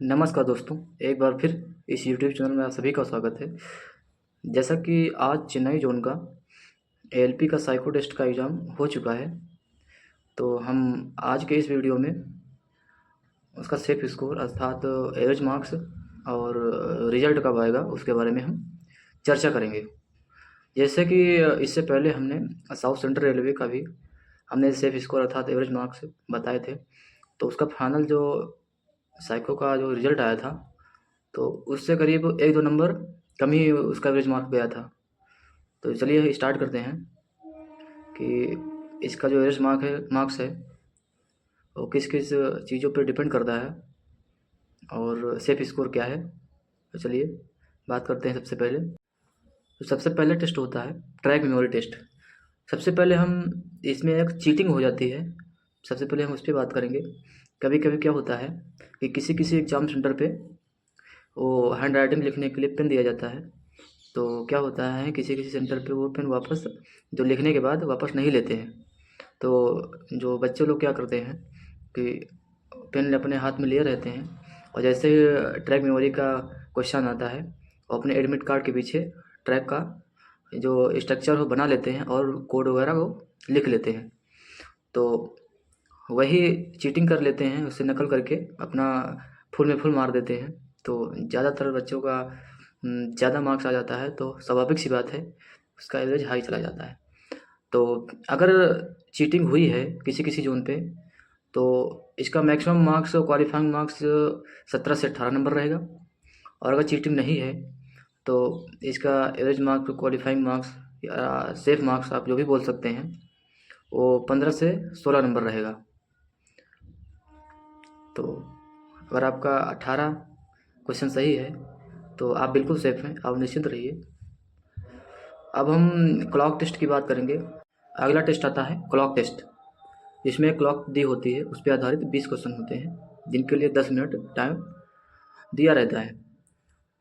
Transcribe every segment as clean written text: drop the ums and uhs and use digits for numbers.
नमस्कार दोस्तों, एक बार फिर इस यूट्यूब चैनल में आप सभी का स्वागत है। जैसा कि आज चेन्नई जोन का एएलपी का साइको टेस्ट का एग्ज़ाम हो चुका है, तो हम आज के इस वीडियो में उसका सेफ स्कोर अर्थात एवरेज मार्क्स और रिजल्ट कब आएगा उसके बारे में हम चर्चा करेंगे। जैसे कि इससे पहले हमने साउथ सेंट्रल रेलवे का भी हमने सेफ स्कोर अर्थात एवरेज मार्क्स बताए थे, तो उसका फाइनल जो साइको का जो रिज़ल्ट आया था, तो उससे करीब 1-2 नंबर कम ही उसका एवरेज मार्क गया था। तो चलिए स्टार्ट करते हैं कि इसका जो एवरेज मार्क्स है वो किस किस चीज़ों पे डिपेंड करता है और सेफ स्कोर क्या है। तो चलिए बात करते हैं। सबसे पहले टेस्ट होता है ट्रैक मेमोरी टेस्ट। सबसे पहले हम इसमें एक चीटिंग हो जाती है, सबसे पहले हम उस पर बात करेंगे। कभी कभी क्या होता है कि किसी किसी एग्ज़ाम सेंटर पे वो हैंड राइटिंग लिखने के लिए पेन दिया जाता है, तो क्या होता है किसी किसी सेंटर पे वो पेन वापस जो लिखने के बाद वापस नहीं लेते हैं। तो जो बच्चे लोग क्या करते हैं कि पेन अपने हाथ में लिए रहते हैं और जैसे ही ट्रैक मेमोरी का क्वेश्चन आता है वो अपने एडमिट कार्ड के पीछे ट्रैक का जो स्ट्रक्चर हो बना लेते हैं और कोड वगैरह को लिख लेते हैं। तो वही चीटिंग कर लेते हैं, उससे नकल करके अपना फुल में फुल मार देते हैं। तो ज़्यादातर बच्चों का ज़्यादा मार्क्स आ जाता है, तो स्वाभाविक सी बात है उसका एवरेज हाई चला जाता है। तो अगर चीटिंग हुई है किसी किसी जोन पे, तो इसका मैक्सिमम मार्क्स क्वालिफाइंग मार्क्स 17 से 18 नंबर रहेगा। और अगर चीटिंग नहीं है तो इसका एवरेज मार्क्स क्वालिफाइंग मार्क्स या सेफ मार्क्स आप जो भी बोल सकते हैं वो 15 से 16 नंबर रहेगा। तो अगर आपका 18 क्वेश्चन सही है तो आप बिल्कुल सेफ हैं, आप निश्चिंत रहिए। अब हम क्लॉक टेस्ट की बात करेंगे। अगला टेस्ट आता है क्लॉक टेस्ट, जिसमें क्लॉक दी होती है, उस पर आधारित 20 क्वेश्चन होते हैं जिनके लिए 10 मिनट टाइम दिया रहता है।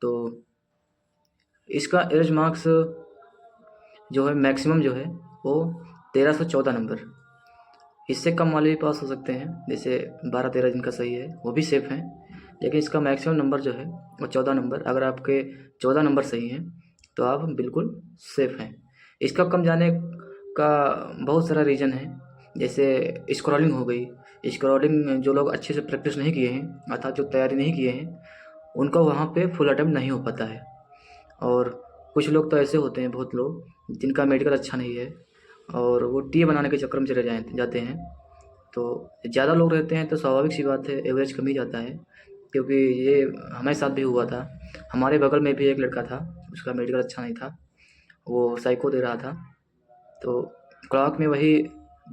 तो इसका एवरेज मार्क्स जो है मैक्सिमम जो है वो 13 से 14 नंबर। इससे कम वाले भी पास हो सकते हैं, जैसे 12-13 जिनका सही है वो भी सेफ हैं, लेकिन इसका मैक्सिमम नंबर जो है वो 14 नंबर। अगर आपके 14 नंबर सही हैं तो आप बिल्कुल सेफ हैं। इसका कम जाने का बहुत सारा रीज़न है, जैसे स्क्रॉलिंग हो गई। स्क्रॉलिंग जो लोग अच्छे से प्रैक्टिस नहीं किए हैं अर्थात जो तैयारी नहीं किए हैं उनका वहाँ पे फुल अटेम्प्ट नहीं हो पाता है। और कुछ लोग तो ऐसे होते हैं, बहुत लोग जिनका मेडिकल अच्छा नहीं है और वो टीए बनाने के चक्कर में चले जाते हैं। तो ज़्यादा लोग रहते हैं तो स्वाभाविक सी बात है एवरेज कम ही जाता है, क्योंकि ये हमारे साथ भी हुआ था। हमारे बगल में भी एक लड़का था, उसका मेडिकल अच्छा नहीं था, वो साइको दे रहा था। तो क्लॉक में वही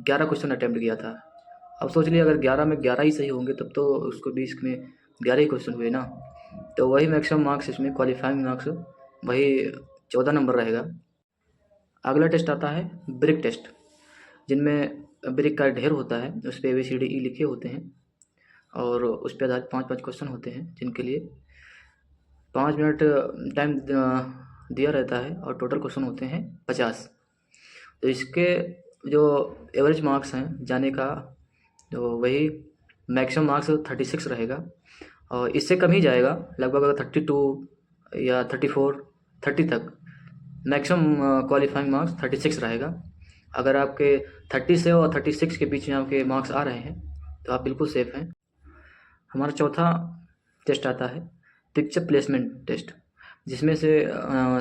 11 क्वेश्चन अटैम्प्ट किया था। अब सोच लिया अगर 11 में 11 ही सही होंगे तब तो उसको 20 में 11 ही क्वेश्चन हुए ना। तो वही मैक्सिमम मार्क्स इसमें क्वालिफाइंग मार्क्स वही 14 नंबर रहेगा। अगला टेस्ट आता है ब्रिक टेस्ट, जिनमें ब्रिक का ढेर होता है, उस पर ABCDE लिखे होते हैं और उस पर आधारित 5-5 क्वेश्चन होते हैं जिनके लिए 5 मिनट टाइम दिया रहता है और टोटल क्वेश्चन होते हैं 50। तो इसके जो एवरेज मार्क्स हैं जाने का, तो वही मैक्सिमम मार्क्स 36 रहेगा और इससे कम ही जाएगा लगभग, अगर 32 या 34 30 तक। मैक्सिमम क्वालिफाइंग मार्क्स 36 रहेगा। अगर आपके 30 से और 36 के बीच में आपके मार्क्स आ रहे हैं तो आप बिल्कुल सेफ हैं। हमारा चौथा टेस्ट आता है पिक्चर प्लेसमेंट टेस्ट, जिसमें से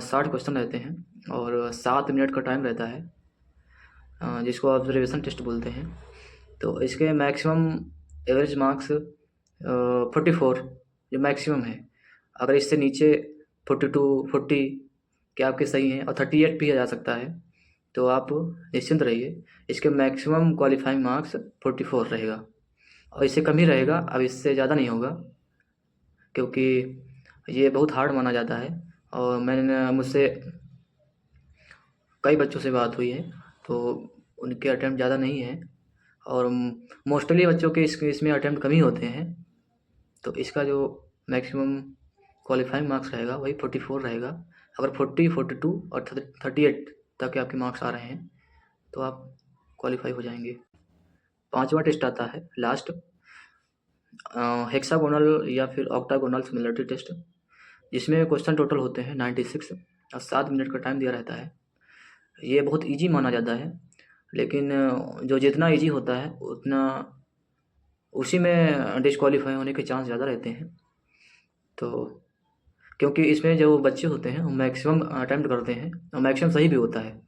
60 क्वेश्चन रहते हैं और 7 मिनट का टाइम रहता है, जिसको ऑब्जर्वेशन टेस्ट बोलते हैं। तो इसके मैक्सिमम एवरेज मार्क्स 44 जो मैक्सिमम है। अगर इससे नीचे 42 40 के आपके सही हैं और 38 भी आ जा सकता है, तो आप निश्चिंत रहिए। इसके मैक्सिमम क्वालिफाइंग मार्क्स 44 रहेगा और इससे कम ही रहेगा, अब इससे ज़्यादा नहीं होगा, क्योंकि ये बहुत हार्ड माना जाता है। और मुझसे कई बच्चों से बात हुई है तो उनके अटैम्प्ट ज़्यादा नहीं है और मोस्टली बच्चों के इसमें अटैम्प्ट कम ही होते हैं। तो इसका जो मैक्सिमम क्वालिफाइंग मार्क्स रहेगा वही 44 रहेगा। अगर 40 42 और 38 तक के आपके मार्क्स आ रहे हैं तो आप क्वालिफाई हो जाएंगे। पांचवा टेस्ट आता है लास्ट, हेक्सागोनल या फिर ऑक्टागोनल सिमिलरिटी टेस्ट, जिसमें क्वेश्चन टोटल होते हैं 96 और 7 मिनट का टाइम दिया रहता है। ये बहुत ईजी माना जाता है, लेकिन जो जितना ईजी होता है उतना उसी में डिस्क्वालीफाई होने के चांस ज़्यादा रहते हैं। तो क्योंकि इसमें जो बच्चे होते हैं वो मैक्सिमम अटेम्प्ट करते हैं और मैक्सिमम सही भी होता है,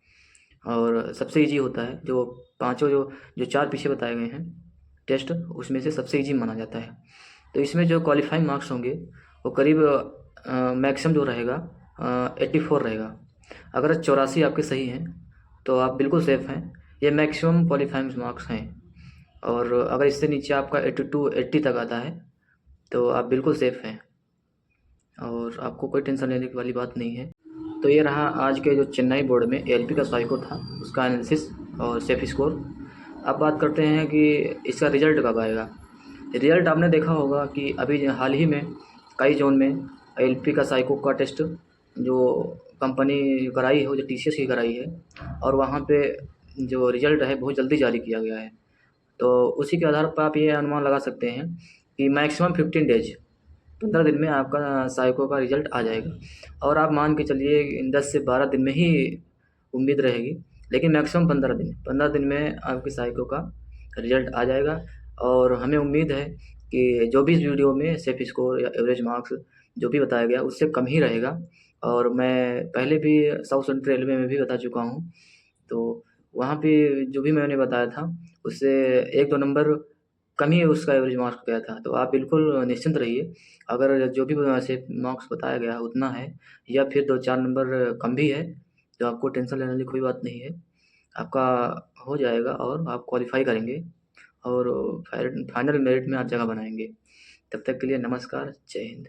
और सबसे ईजी होता है। जो पाँचों जो जो 4 पीछे बताए गए हैं टेस्ट, उसमें से सबसे ईजी माना जाता है। तो इसमें जो क्वालिफाइंग मार्क्स होंगे वो करीब मैक्सिमम जो रहेगा 84 रहेगा। अगर 84 आपके सही हैं तो आप बिल्कुल सेफ़ हैं। ये मैक्सिमम क्वालिफाइंग मार्क्स हैं, और अगर इससे नीचे आपका 82 80 तक आता है तो आप बिल्कुल सेफ़ हैं और आपको कोई टेंशन लेने की वाली बात नहीं है। तो ये रहा आज के जो चेन्नई बोर्ड में एएलपी का साइको था, उसका एनालिसिस और सेफ स्कोर। अब बात करते हैं कि इसका रिजल्ट कब आएगा। रिजल्ट आपने देखा होगा कि अभी हाल ही में कई जोन में एएलपी का साइको का टेस्ट जो कंपनी कराई है, वो जो टीसीएस की कराई है, और वहाँ पे जो रिजल्ट है बहुत जल्दी जारी किया गया है। तो उसी के आधार पर आप ये अनुमान लगा सकते हैं कि मैक्सिमम 15 डेज, 15 दिन में आपका साइको का रिजल्ट आ जाएगा। और आप मान के चलिए 10 से 12 दिन में ही उम्मीद रहेगी, लेकिन मैक्सिमम 15 दिन में आपकी साइको का रिजल्ट आ जाएगा। और हमें उम्मीद है कि जो भी इस वीडियो में सेफ स्कोर या एवरेज मार्क्स जो भी बताया गया उससे कम ही रहेगा। और मैं पहले भी साउथ सेंट्रल रेलवे में भी बता चुका हूँ, तो वहाँ पे जो भी मैंने बताया था उससे 1-2 नंबर कम ही उसका एवरेज मार्क्स गया था। तो आप बिल्कुल निश्चिंत रहिए, अगर जो भी सेफ मार्क्स बताया गया उतना है या फिर 2-4 नंबर कम भी है तो आपको टेंशन लेने वाली कोई बात नहीं है। आपका हो जाएगा और आप क्वालिफ़ाई करेंगे और फाइनल मेरिट में आप जगह बनाएँगे। तब तक के लिए नमस्कार, जय हिंद।